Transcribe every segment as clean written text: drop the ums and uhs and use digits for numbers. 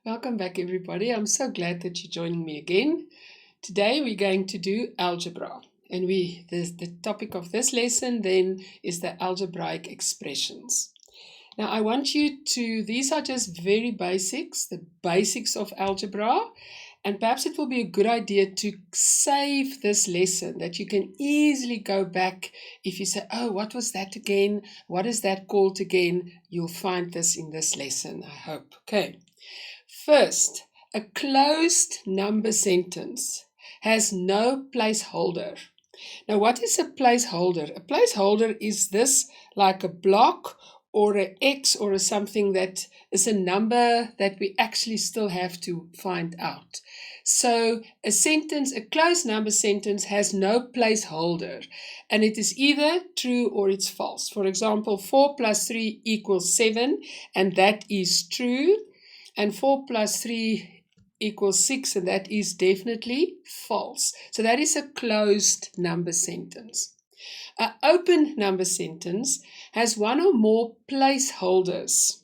Welcome back, everybody. I'm so glad that you're joining me again. Today we're going to do algebra, and the topic of this lesson then is the algebraic expressions. Now I want you to, these are just very basics, the basics of algebra, and perhaps it will be a good idea to save this lesson that you can easily go back if you say, oh, what was that again? What is that called again? You'll find this in this lesson, I hope. Okay. First, a closed number sentence has no placeholder. Now, what is a placeholder? A placeholder is this like a block or an X or a something that is a number that we actually still have to find out. So a sentence, a closed number sentence has no placeholder, and it is either true or it's false. For example, 4 plus 3 equals 7, and that is true. And 4 plus 3 equals 6, and that is definitely false. So that is a closed number sentence. An open number sentence has one or more placeholders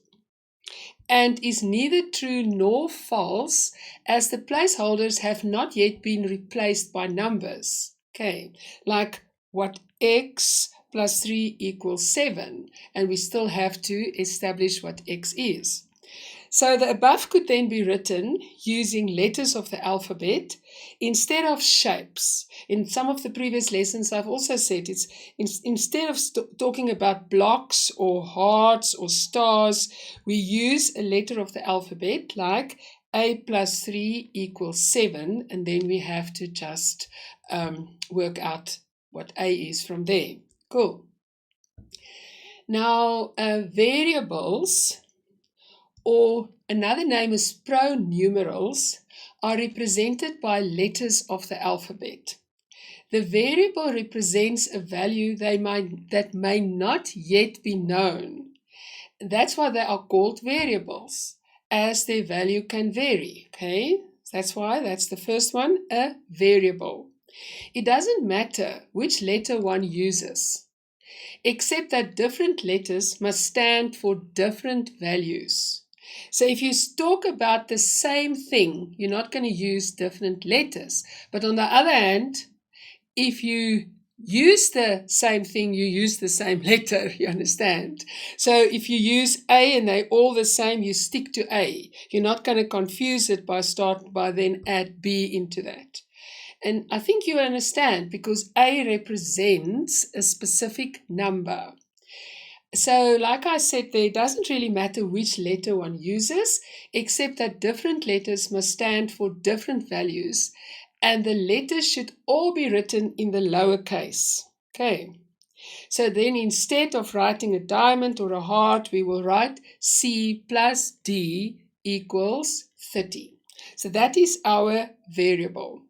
and is neither true nor false, as the placeholders have not yet been replaced by numbers. Okay, like what x plus 3 equals 7, and we still have to establish what x is. So the above could then be written using letters of the alphabet instead of shapes. In some of the previous lessons, I've also said it's instead of talking about blocks or hearts or stars, we use a letter of the alphabet like a plus 3 equals 7, and then we have to just work out what a is from there. Cool. Now, variables, or another name is pronumerals, are represented by letters of the alphabet. The variable represents a value that may not yet be known. That's why they are called variables, as their value can vary. Okay, that's the first one, a variable. It doesn't matter which letter one uses, except that different letters must stand for different values. So if you talk about the same thing, you're not going to use different letters. But on the other hand, if you use the same thing, you use the same letter, you understand? So if you use A and they're all the same, you stick to A. You're not going to confuse it by then add B into that. And I think you understand, because A represents a specific number. So like I said, there doesn't really matter which letter one uses, except that different letters must stand for different values, and the letters should all be written in the lowercase. Okay. So then instead of writing a diamond or a heart, we will write C plus D equals 30. So that is our variable.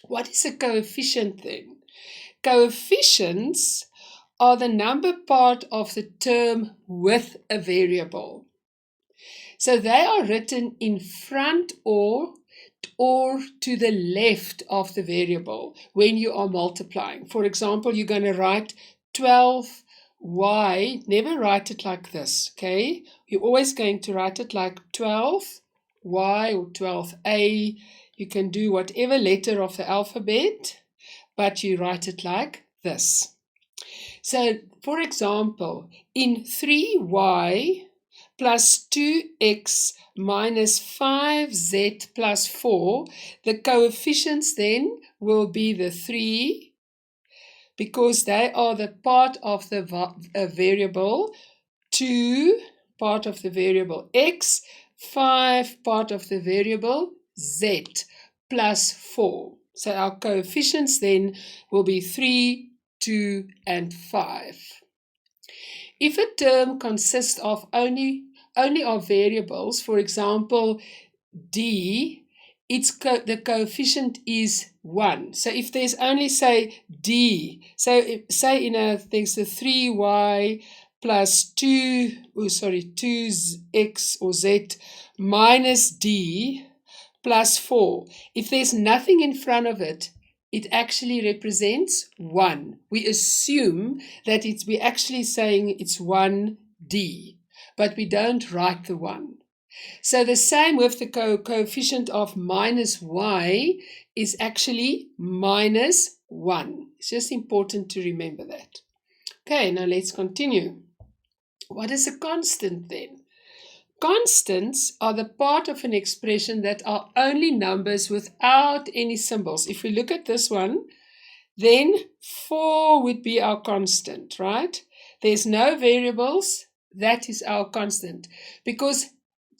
What is a coefficient then? Coefficients are the number part of the term with a variable. So they are written in front or to the left of the variable when you are multiplying. For example, you're going to write 12y. Never write it like this, okay? You're always going to write it like 12y or 12a. You can do whatever letter of the alphabet, but you write it like this. So, for example, in 3y plus 2x minus 5z plus 4, the coefficients then will be the 3, because they are the part of the variable 2, part of the variable x, 5, part of the variable z, plus 4. So our coefficients then will be 3, 2, and 5. If a term consists of only of variables, for example, d, the coefficient is 1. So if there's only, say, d, so say there's a 3y plus 2x or z minus d plus 4. If there's nothing in front of it, it actually represents 1. We assume that we're actually saying it's 1d, but we don't write the 1. So the same with the coefficient of minus y is actually minus 1. It's just important to remember that. Okay, now let's continue. What is a constant then? Constants are the part of an expression that are only numbers without any symbols. If we look at this one, then 4 would be our constant, right? There's no variables. That is our constant. Because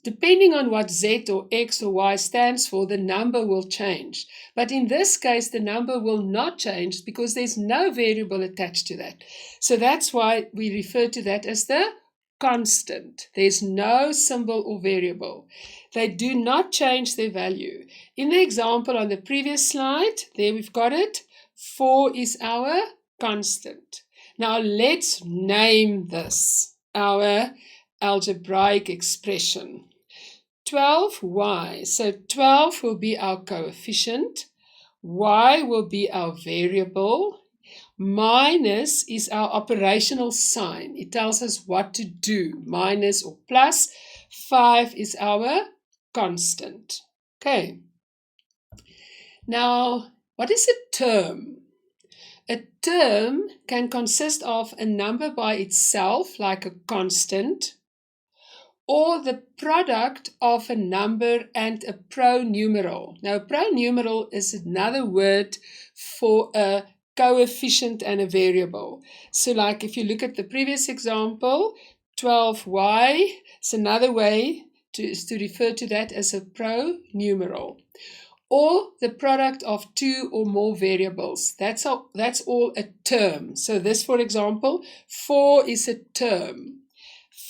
depending on what Z or X or Y stands for, the number will change. But in this case, the number will not change because there's no variable attached to that. So that's why we refer to that as the constant. There's no symbol or variable. They do not change their value. In the example on the previous slide, there we've got it. 4 is our constant. Now let's name this our algebraic expression. 12y. So 12 will be our coefficient. Y will be our variable. Minus is our operational sign. It tells us what to do. Minus or plus. 5 is our constant. Okay. Now, what is a term? A term can consist of a number by itself, like a constant, or the product of a number and a pronumeral. Now, a pronumeral is another word for a coefficient and a variable. So like if you look at the previous example, 12y, it's another way to refer to that as a pronumeral. Or the product of 2 or more variables. That's all a term. So this, for example, 4 is a term.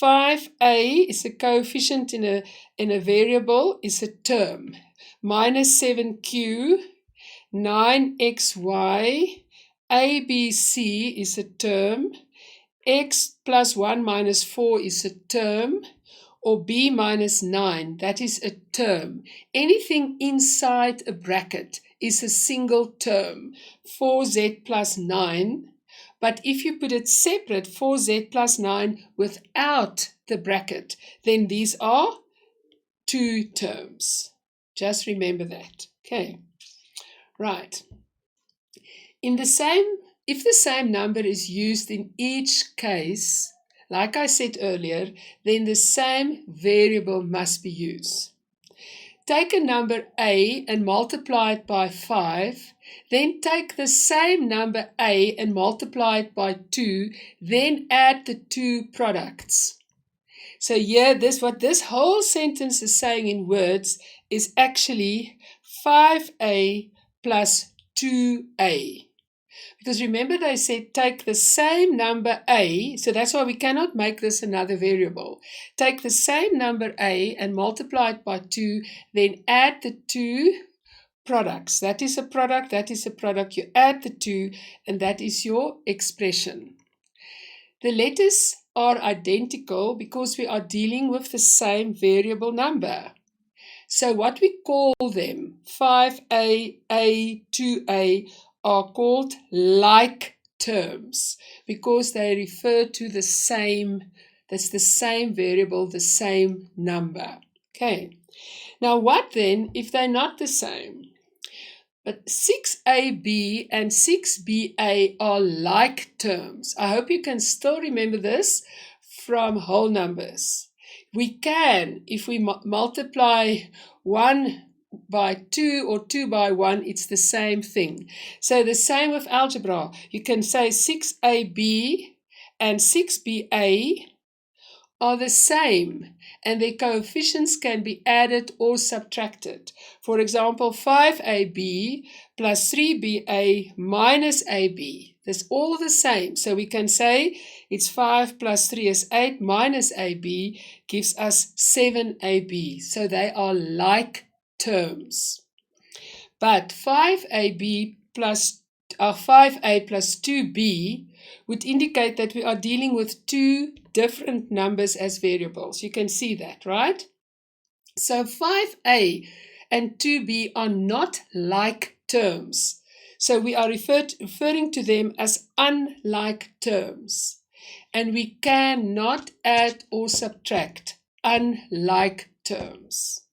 5a is a coefficient in a variable, is a term. Minus 7q, 9xy, abc is a term. X plus 1 minus 4 is a term. Or b minus 9, that is a term. Anything inside a bracket is a single term. 4z plus 9. But if you put it separate, 4z plus 9 without the bracket, then these are two terms. Just remember that. Okay. Right. If the same number is used in each case, like I said earlier, then the same variable must be used. Take a number a and multiply it by 5, then take the same number a and multiply it by 2, then add the two products. So here, what this whole sentence is saying in words is actually 5a plus 2a. Because remember they said take the same number a, so that's why we cannot make this another variable. Take the same number a and multiply it by 2, then add the two products. That is a product, that is a product. You add the two, and that is your expression. The letters are identical because we are dealing with the same variable number. So what we call them, 5a, a, 2a, are called like terms because they refer to the same, that's the same variable, the same number. Okay, now what then if they're not the same? But 6ab and 6ba are like terms. I hope you can still remember this from whole numbers. We can, if we multiply 1 by 2 or 2 by 1, it's the same thing. So the same with algebra. You can say 6ab and 6ba are the same, and their coefficients can be added or subtracted. For example, 5ab plus 3ba minus ab. That's all the same. So we can say it's 5 plus 3 is 8 minus ab gives us 7ab. So they are like terms. But 5a plus 2b would indicate that we are dealing with two different numbers as variables. You can see that, right? So 5a and 2b are not like terms. So we are referring to them as unlike terms. And we cannot add or subtract unlike terms.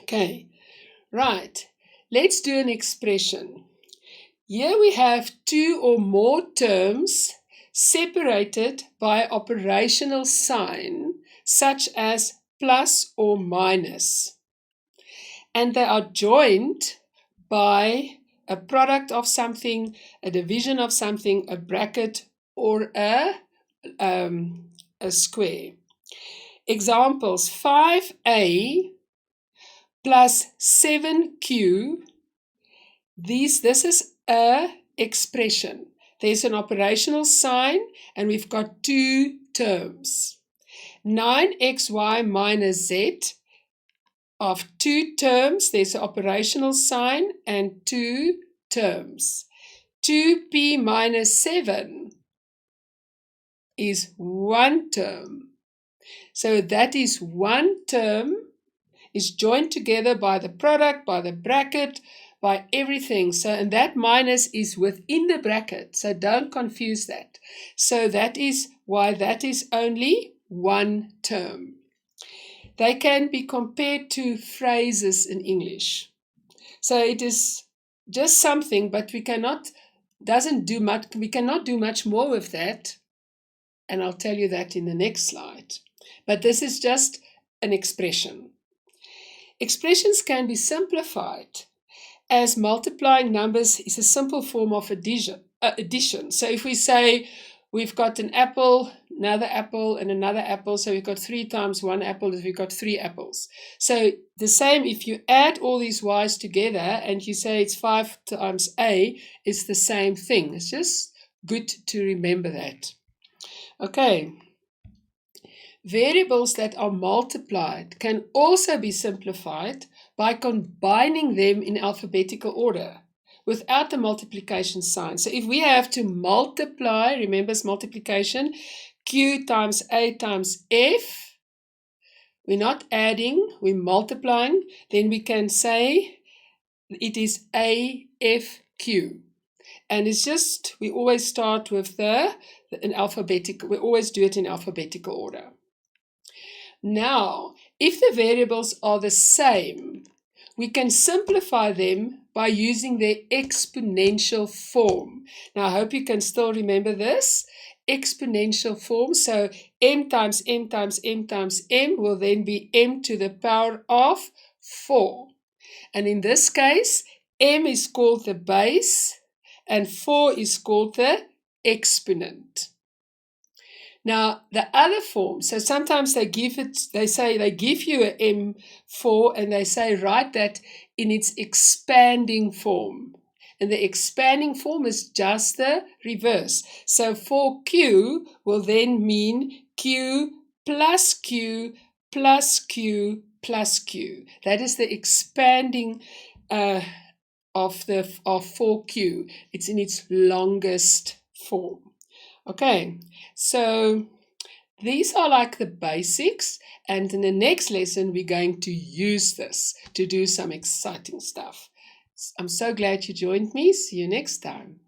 Okay, right. Let's do an expression. Here we have two or more terms separated by operational sign, such as plus or minus. And they are joined by a product of something, a division of something, a bracket, or a square. Examples: 5a plus 7q. This is a expression. There's an operational sign and we've got two terms. 9xy minus z, of two terms, there's an operational sign and two terms. 2p minus 7 is one term. So that is one term, is joined together by the product, by the bracket, by everything. So, and that minus is within the bracket, so don't confuse that. So that is why that is only one term. They can be compared to phrases in English. So it is just something, but we cannot do much more with that. And I'll tell you that in the next slide. But this is just an expression. Expressions can be simplified, as multiplying numbers is a simple form of addition. So if we say we've got an apple, another apple, and another apple, so we've got 3 times 1 apple, we've got 3 apples. So the same, if you add all these y's together and you say it's 5 times a, it's the same thing. It's just good to remember that. Okay. Variables that are multiplied can also be simplified by combining them in alphabetical order without the multiplication sign. So if we have to multiply, remember it's multiplication, q times a times f, we're not adding, we're multiplying, then we can say it is AFQ. And it's just, we always start with we always do it in alphabetical order. Now, if the variables are the same, we can simplify them by using their exponential form. Now, I hope you can still remember this exponential form. So m times m times m times m will then be m to the power of 4. And in this case, m is called the base and 4 is called the exponent. Now, the other form, so sometimes they give you a M4 and they say write that in its expanding form. And the expanding form is just the reverse. So 4Q will then mean Q plus Q plus Q plus Q. That is the expanding of 4Q. It's in its longest form. Okay, so these are like the basics, and in the next lesson we're going to use this to do some exciting stuff. I'm so glad you joined me. See you next time.